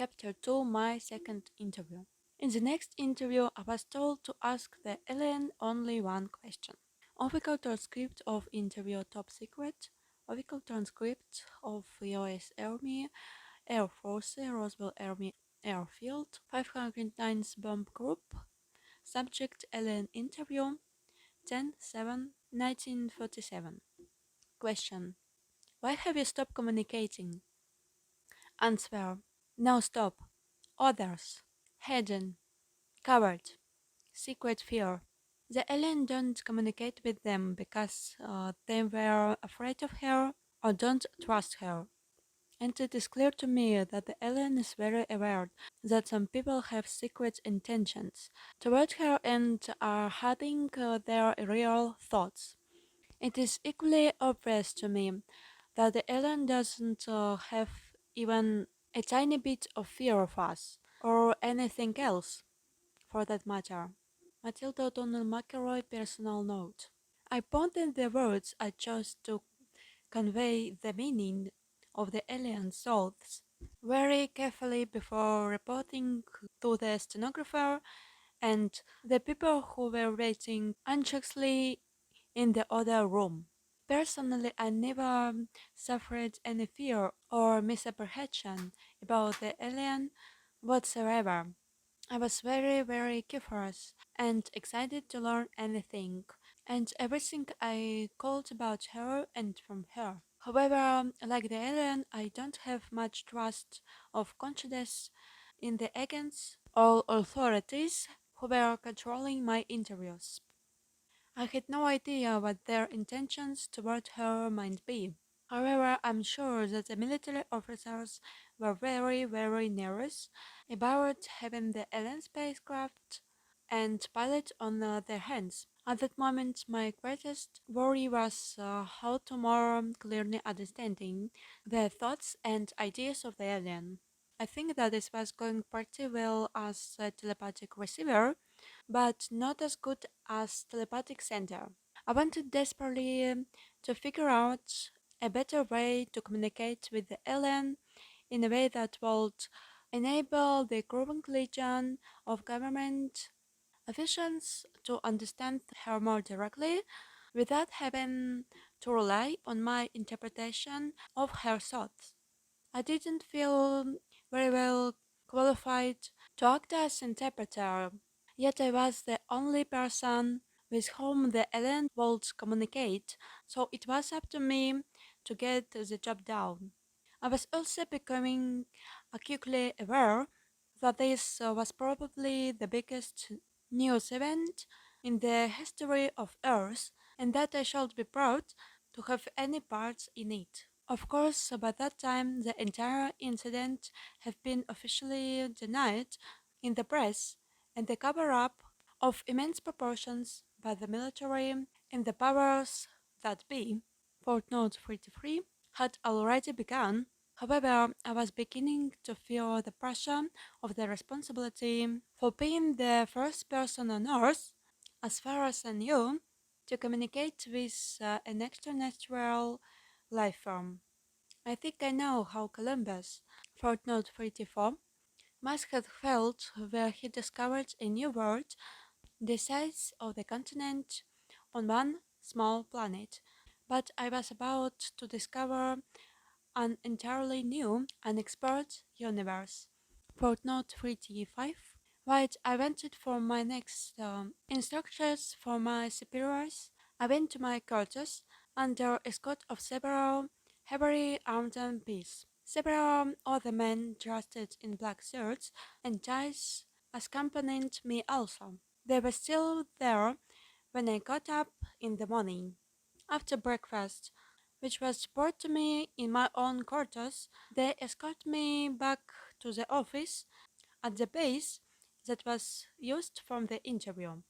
Chapter 2, my second interview. In the next interview, I was told to ask the alien only one question. Official transcript of interview top secret. Official transcript of US Army, Air Force, Roswell Army Airfield, 509th Bomb Group. Subject alien interview, 10/7/1947. Question. Why have you stopped communicating? Answer. No, stop. Others. Hidden. Covered. Secret fear. The alien don't communicate with them because they were afraid of her or don't trust her. And it is clear to me that the alien is very aware that some people have secret intentions toward her and are hiding their real thoughts. It is equally obvious to me that the alien doesn't have even a tiny bit of fear of us, or anything else, for that matter. Matilda O'Donnell McElroy personal note. I pondered the words I chose to convey the meaning of the alien thoughts very carefully before reporting to the stenographer and the people who were waiting anxiously in the other room. Personally, I never suffered any fear or misapprehension about the alien whatsoever. I was very curious and excited to learn anything and everything I could about her and from her. However, like the alien, I don't have much trust of confidence in the agents or authorities who were controlling my interviews. I had no idea what their intentions toward her might be. However, I'm sure that the military officers were very nervous about having the alien spacecraft and pilot on their hands. At that moment, my greatest worry was how to more clearly understanding the thoughts and ideas of the alien. I think that this was going pretty well as a telepathic receiver, but not as good as telepathic sender. I wanted desperately to figure out a better way to communicate with the alien in a way that would enable the growing legion of government officials to understand her more directly without having to rely on my interpretation of her thoughts. I didn't feel very well qualified to act as interpreter, yet I was the only person with whom the alien would communicate, so it was up to me to get the job done. I was also becoming acutely aware that this was probably the biggest news event in the history of Earth, and that I should be proud to have any part in it. Of course, by that time, the entire incident had been officially denied in the press, and the cover-up of immense proportions by the military and the powers that be, footnote 33, had already begun. However, I was beginning to feel the pressure of the responsibility for being the first person on Earth, as far as I knew, to communicate with an extraterrestrial life form. I think I know how Columbus, footnote 34, must have felt where he discovered a new world the size of the continent on one small planet. But I was about to discover an entirely new, unexplored universe. Footnote 35. Right, I waited for my next instructions from my superiors. I went to my quarters under escort of several heavily armed MPs. Several other men dressed in black shirts and ties accompanied me also. They were still there when I got up in the morning. After breakfast, which was brought to me in my own quarters, they escorted me back to the office at the base that was used for the interview.